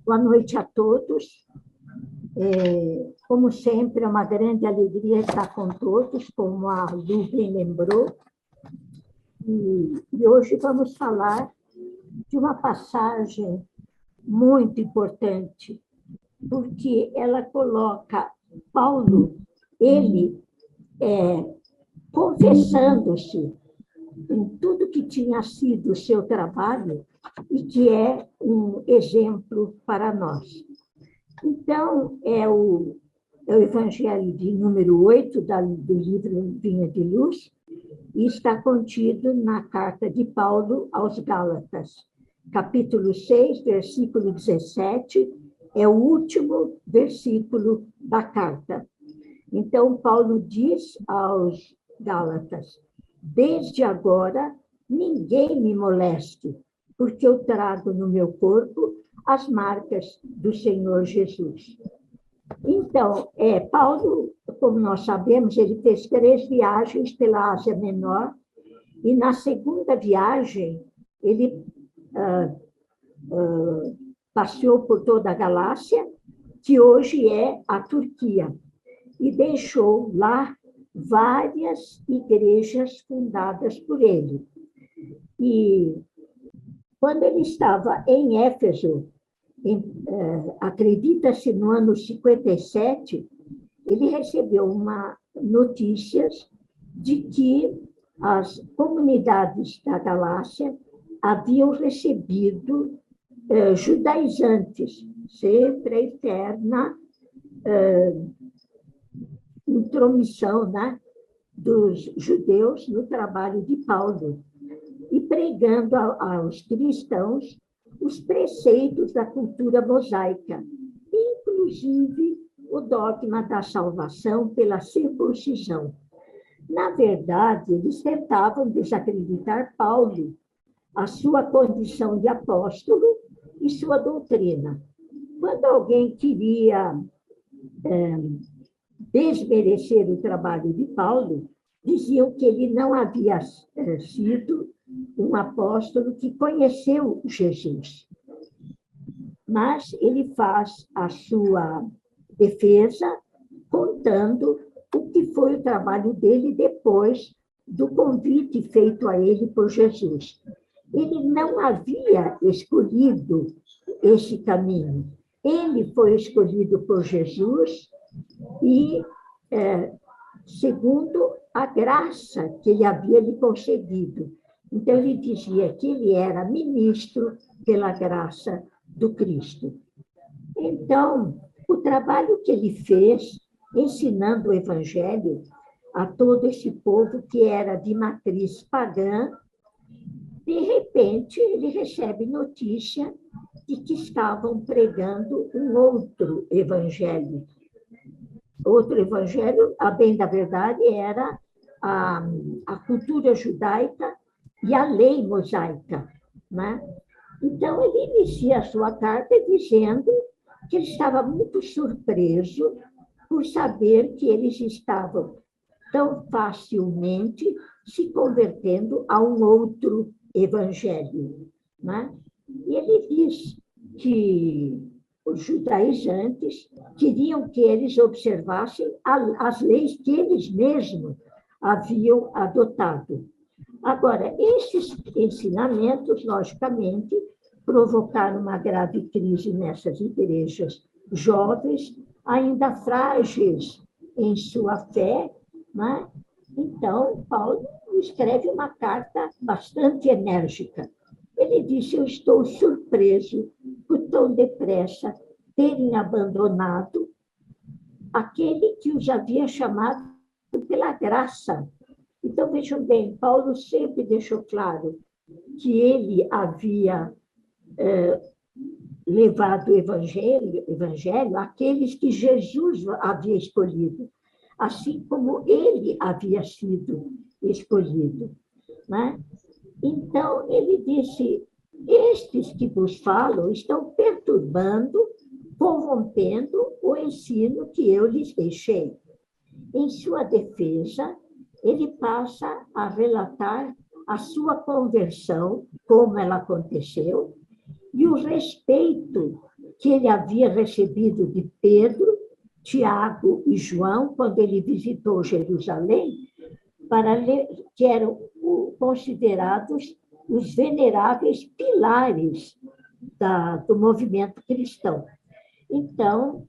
Boa noite a todos. Como sempre, é uma grande alegria estar com todos, como a Lu bem lembrou. E hoje vamos falar de uma passagem muito importante, porque ela coloca Paulo, ele confessando-se em tudo que tinha sido o seu trabalho e que é um exemplo para nós. Então, é o Evangelho de número 8 do livro Vinha de Luz, e está contido na carta de Paulo aos Gálatas, capítulo 6, versículo 17, é o último versículo da carta. Então, Paulo diz aos Gálatas: desde agora, ninguém me moleste, porque eu trago no meu corpo as marcas do Senhor Jesus. Então, Paulo, como nós sabemos, ele fez 3 viagens pela Ásia Menor, e na segunda viagem, ele passeou por toda a Galácia, que hoje é a Turquia, e deixou lá várias igrejas fundadas por ele. E quando ele estava em Éfeso, acredita-se no ano 57, ele recebeu notícias de que as comunidades da Galácia haviam recebido judaizantes, sempre a eterna intromissão, né, dos judeus no trabalho de Paulo, e pregando aos cristãos os preceitos da cultura mosaica, inclusive o dogma da salvação pela circuncisão. Na verdade, eles tentavam desacreditar Paulo, a sua condição de apóstolo e sua doutrina. Quando alguém queria desmerecer o trabalho de Paulo, diziam que ele não havia sido um apóstolo que conheceu Jesus. Mas ele faz a sua defesa contando o que foi o trabalho dele depois do convite feito a ele por Jesus. Ele não havia escolhido esse caminho. Ele foi escolhido por Jesus e, segundo a graça que ele havia lhe concedido. Então, ele dizia que ele era ministro pela graça do Cristo. Então, o trabalho que ele fez, ensinando o Evangelho a todo esse povo que era de matriz pagã, de repente, ele recebe notícia de que estavam pregando um outro Evangelho. Outro Evangelho, a bem da verdade, era a cultura judaica e a lei mosaica, né? Então, ele inicia a sua carta dizendo que ele estava muito surpreso por saber que eles estavam tão facilmente se convertendo a um outro evangelho, né? E ele diz que os judaizantes queriam que eles observassem as leis que eles mesmos haviam adotado. Agora, esses ensinamentos, logicamente, provocaram uma grave crise nessas igrejas jovens, ainda frágeis em sua fé, né? Então, Paulo escreve uma carta bastante enérgica. Ele disse: eu estou surpreso por tão depressa terem abandonado aquele que os havia chamado pela graça. Então, vejam bem, Paulo sempre deixou claro que ele havia levado o evangelho àqueles que Jesus havia escolhido, assim como ele havia sido escolhido, né? Então, ele disse: estes que vos falam estão perturbando, corrompendo o ensino que eu lhes deixei. Em sua defesa, ele passa a relatar a sua conversão, como ela aconteceu, e o respeito que ele havia recebido de Pedro, Tiago e João, quando ele visitou Jerusalém, que eram considerados os veneráveis pilares do movimento cristão. Então,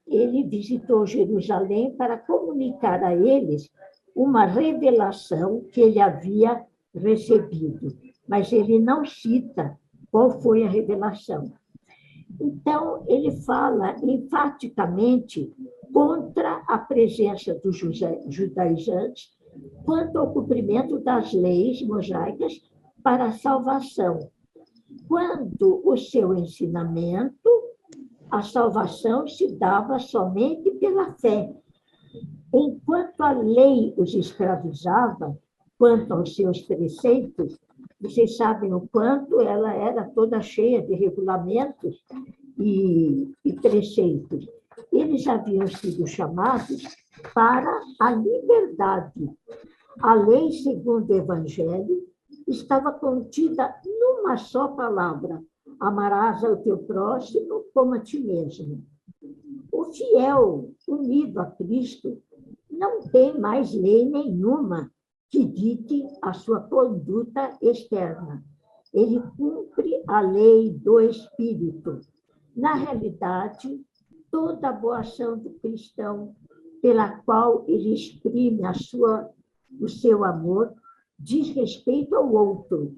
ele visitou Jerusalém para comunicar a eles uma revelação que ele havia recebido, mas ele não cita qual foi a revelação. Então, ele fala enfaticamente contra a presença dos judaizantes quanto ao cumprimento das leis mosaicas para a salvação, quando o seu ensinamento, a salvação se dava somente pela fé. Enquanto a lei os escravizava, quanto aos seus preceitos, vocês sabem o quanto ela era toda cheia de regulamentos e preceitos. Eles haviam sido chamados para a liberdade. A lei, segundo o Evangelho, estava contida numa só palavra: amarás ao teu próximo como a ti mesmo. O fiel, unido a Cristo, não tem mais lei nenhuma que dite a sua conduta externa. Ele cumpre a lei do Espírito. Na realidade, toda a boa ação do cristão, pela qual ele exprime o seu amor, diz respeito ao outro.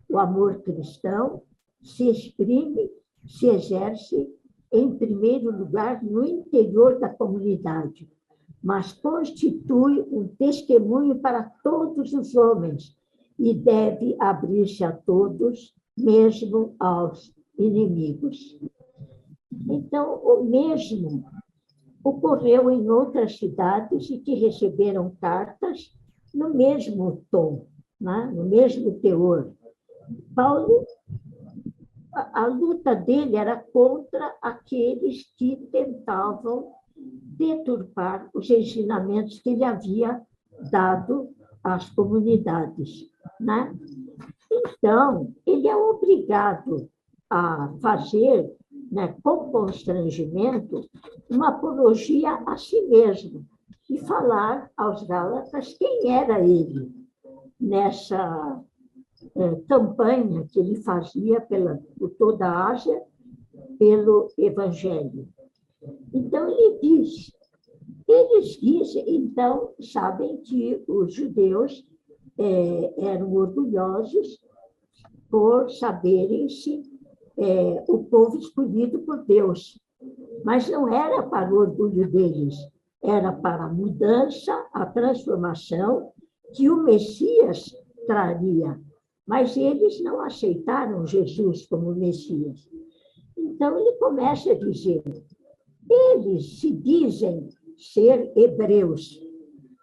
O amor cristão se exprime, se exerce, em primeiro lugar, no interior da comunidade, mas constitui um testemunho para todos os homens e deve abrir-se a todos, mesmo aos inimigos. Então, o mesmo ocorreu em outras cidades e que receberam cartas no mesmo tom, né? No mesmo teor. Paulo, a luta dele era contra aqueles que tentavam deturpar os ensinamentos que ele havia dado às comunidades, né? Então, ele é obrigado a fazer, né, com constrangimento, uma apologia a si mesmo e falar aos Gálatas quem era ele nessa campanha que ele fazia por toda a Ásia pelo Evangelho. Então, eles dizem, então, sabem que os judeus eram orgulhosos por saberem-se o povo escolhido por Deus. Mas não era para o orgulho deles, era para a mudança, a transformação que o Messias traria. Mas eles não aceitaram Jesus como Messias. Então, ele começa a dizer: eles se dizem ser hebreus.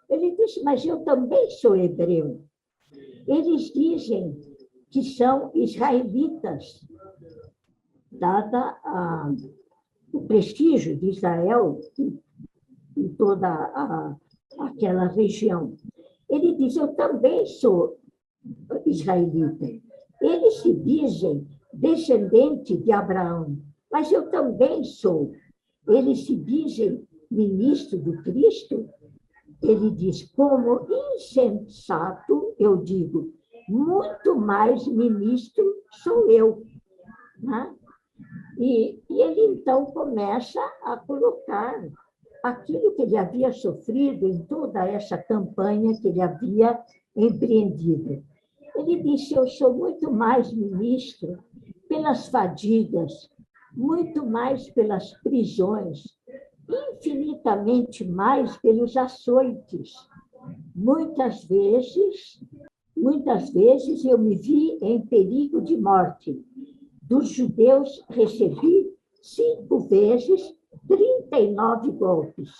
Ele disse: mas eu também sou hebreu. Eles dizem que são israelitas, dada o prestígio de Israel em toda aquela região. Ele diz: eu também sou israelita. Eles se dizem descendente de Abraão, mas eu também sou. Eles se dizem ministro do Cristo. Ele diz: como insensato, eu digo, muito mais ministro sou eu. Né? E ele, então, começa a colocar aquilo que ele havia sofrido em toda essa campanha que ele havia empreendido. Ele disse: eu sou muito mais ministro pelas fadigas, muito mais pelas prisões, infinitamente mais pelos açoites. Muitas vezes eu me vi em perigo de morte. Dos judeus recebi 5 vezes 39 golpes,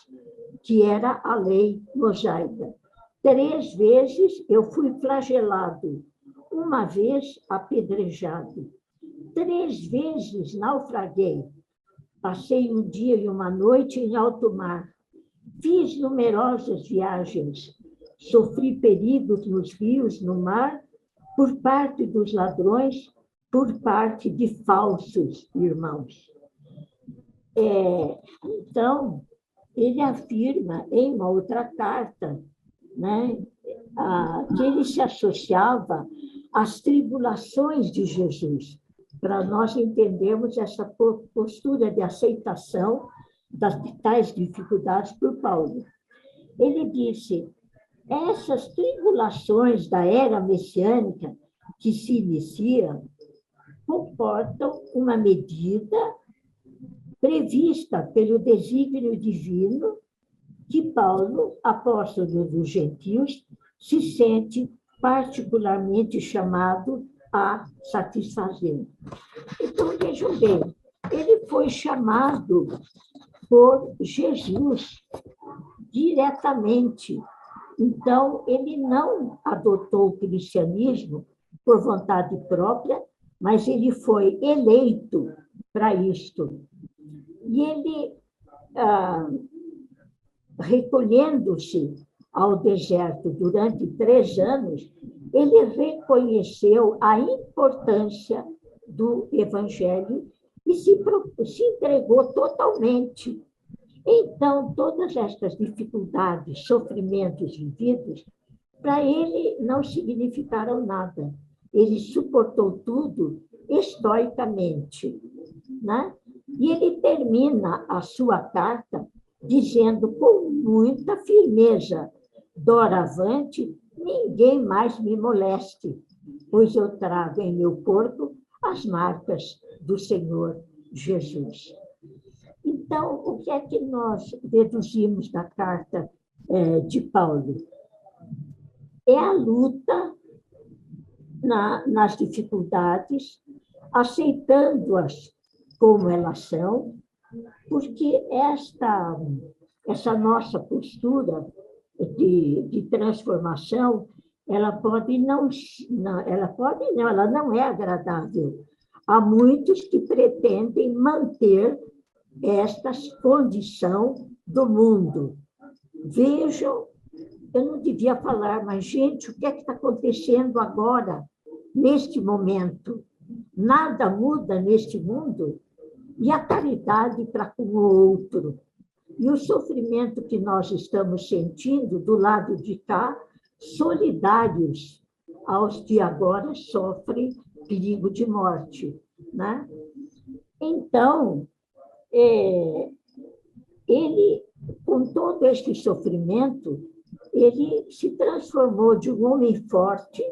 que era a lei mosaica. 3 vezes eu fui flagelado, 1 vez apedrejado. 3 vezes naufraguei. Passei 1 dia e 1 noite em alto mar. Fiz numerosas viagens. Sofri perigos nos rios, no mar, por parte dos ladrões, por parte de falsos irmãos. Então, ele afirma em uma outra carta, né, que ele se associava às tribulações de Jesus, para nós entendermos essa postura de aceitação das tais dificuldades por Paulo. Ele disse: essas tribulações da era messiânica que se inicia comportam uma medida prevista pelo desígnio divino que Paulo, apóstolo dos gentios, se sente particularmente chamado a satisfazer. Então, vejam bem, ele foi chamado por Jesus diretamente. Então, ele não adotou o cristianismo por vontade própria, mas ele foi eleito para isto. E ele, recolhendo-se ao deserto durante 3 anos, ele reconheceu a importância do Evangelho e se entregou totalmente. Então, todas estas dificuldades, sofrimentos vividos, para ele não significaram nada. Ele suportou tudo estoicamente, né? E ele termina a sua carta dizendo com muita firmeza: doravante, ninguém mais me moleste, pois eu trago em meu corpo as marcas do Senhor Jesus. Então, o que é que nós deduzimos da carta de Paulo? É a luta nas dificuldades, aceitando-as como elas são, porque essa nossa postura de transformação, ela não é agradável. Há muitos que pretendem manter esta condição do mundo. Vejam, eu não devia falar, mas, gente, o que é que está acontecendo agora, neste momento? Nada muda neste mundo? E a caridade para com o outro? E o sofrimento que nós estamos sentindo do lado de cá, solidários aos que agora sofrem perigo de morte, né? Então, ele, com todo este sofrimento, ele se transformou de um homem forte,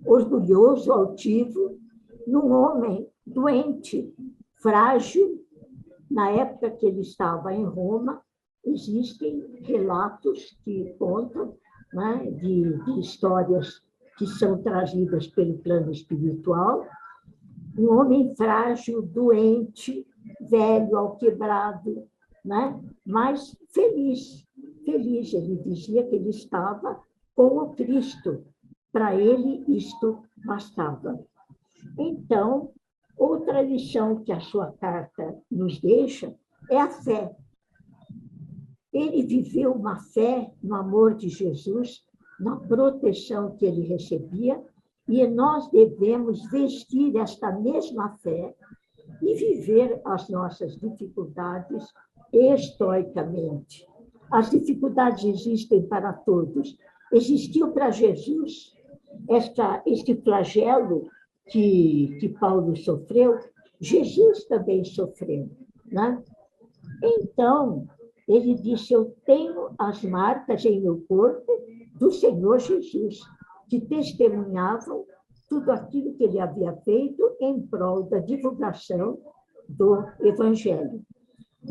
orgulhoso, altivo, num homem doente, frágil. Na época que ele estava em Roma, existem relatos que contam, né, de histórias que são trazidas pelo plano espiritual. Um homem frágil, doente, velho, alquebrado, né, mas feliz. Feliz, ele dizia que ele estava com o Cristo. Para ele, isto bastava. Então, outra lição que a sua carta nos deixa é a fé. Ele viveu uma fé no amor de Jesus, na proteção que ele recebia, e nós devemos vestir esta mesma fé e viver as nossas dificuldades estoicamente. As dificuldades existem para todos. Existiu para Jesus este flagelo que Paulo sofreu, Jesus também sofreu, né? Então, ele disse: eu tenho as marcas em meu corpo do Senhor Jesus, que testemunhavam tudo aquilo que ele havia feito em prol da divulgação do Evangelho.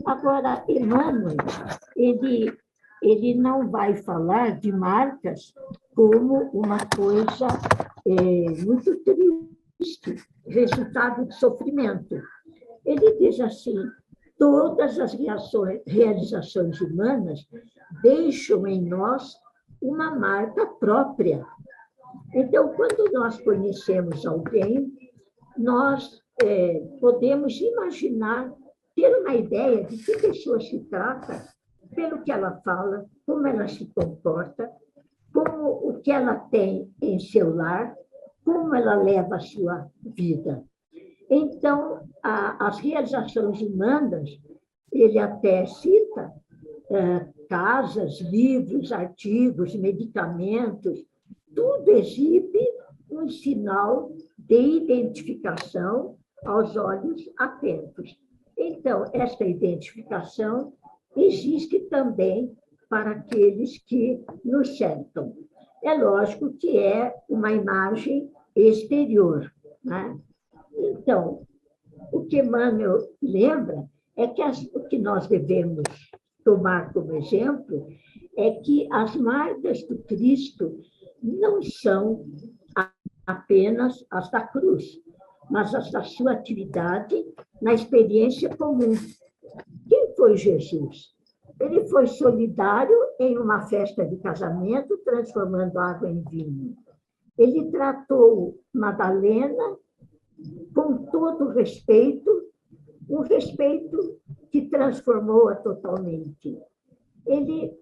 Agora, Emmanuel, ele não vai falar de marcas como uma coisa muito triste, resultado de sofrimento. Ele diz assim: todas as realizações humanas deixam em nós uma marca própria. Então, quando nós conhecemos alguém, nós podemos imaginar, ter uma ideia de que pessoa se trata, pelo que ela fala, como ela se comporta, como o que ela tem em seu lar, como ela leva a sua vida. Então, as realizações humanas ele até cita casas, livros, artigos, medicamentos, tudo exibe um sinal de identificação aos olhos atentos. Então, esta identificação existe também para aqueles que nos cercam. É lógico que é uma imagem exterior, né? Então, o que Emmanuel lembra é que o que nós devemos tomar como exemplo é que as marcas do Cristo não são apenas as da cruz, mas as da sua atividade na experiência comum. Quem foi Jesus? Ele foi solidário em uma festa de casamento, transformando água em vinho. Ele tratou Madalena com todo respeito, um respeito que transformou-a totalmente. Ele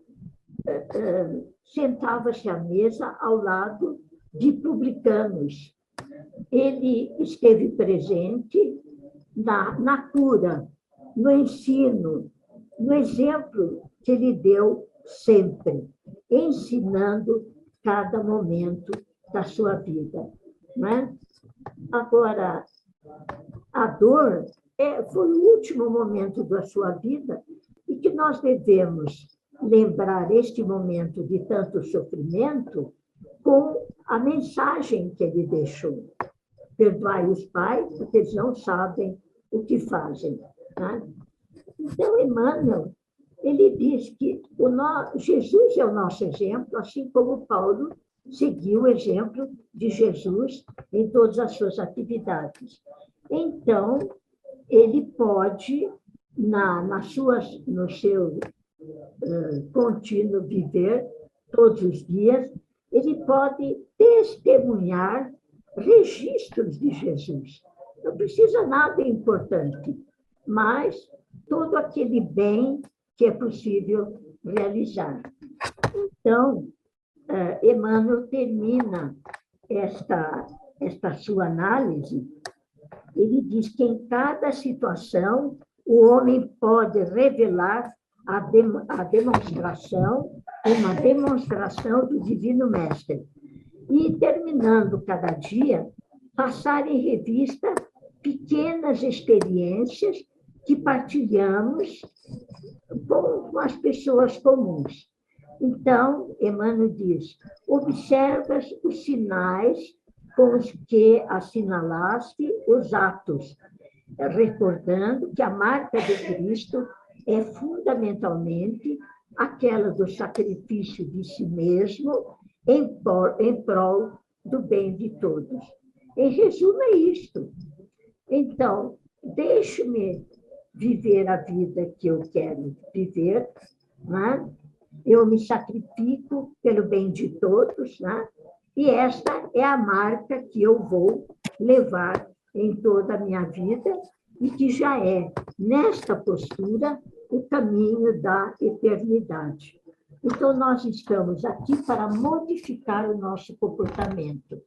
sentava-se à mesa ao lado de publicanos. Ele esteve presente na cura, no ensino, no exemplo que ele deu sempre, ensinando cada momento da sua vida. Né? Agora, a dor foi o último momento da sua vida e que nós devemos lembrar este momento de tanto sofrimento com a mensagem que ele deixou. Perdoai os pais, porque eles não sabem o que fazem. Né? Então, Emmanuel, ele diz que Jesus é o nosso exemplo, assim como Paulo seguiu o exemplo de Jesus em todas as suas atividades. Então, ele pode, no seu contínuo viver, todos os dias, ele pode testemunhar registros de Jesus. Não precisa nada importante, mas todo aquele bem que é possível realizar. Então, Emmanuel termina esta sua análise, ele diz que em cada situação o homem pode revelar uma demonstração do Divino Mestre. E, terminando cada dia, passar em revista pequenas experiências que partilhamos com as pessoas comuns. Então, Emmanuel diz, observas os sinais com os que assinalaste os atos, recordando que a marca de Cristo é fundamentalmente aquela do sacrifício de si mesmo em prol do bem de todos. Em resumo, é isto. Então, deixe-me viver a vida que eu quero viver, né? Eu me sacrifico pelo bem de todos, né? E esta é a marca que eu vou levar em toda a minha vida e que já é, nesta postura, o caminho da eternidade. Então, nós estamos aqui para modificar o nosso comportamento.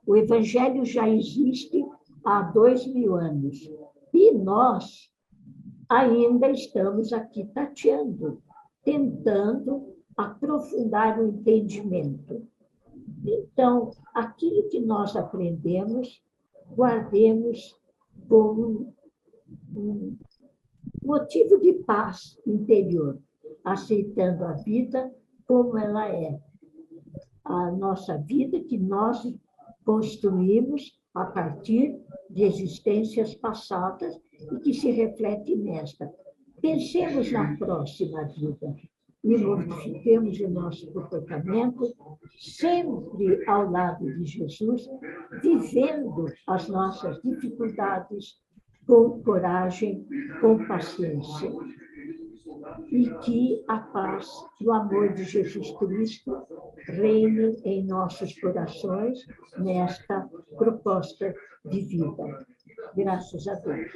O Evangelho já existe há 2000 anos e nós ainda estamos aqui tateando, tentando aprofundar o entendimento. Então, aquilo que nós aprendemos, guardemos como um motivo de paz interior, aceitando a vida como ela é. A nossa vida que nós construímos a partir de existências passadas e que se reflete nesta. Pensemos na próxima vida e modifiquemos o nosso comportamento sempre ao lado de Jesus, vivendo as nossas dificuldades com coragem, com paciência. E que a paz e o amor de Jesus Cristo reine em nossos corações nesta proposta de vida. Graças a Deus.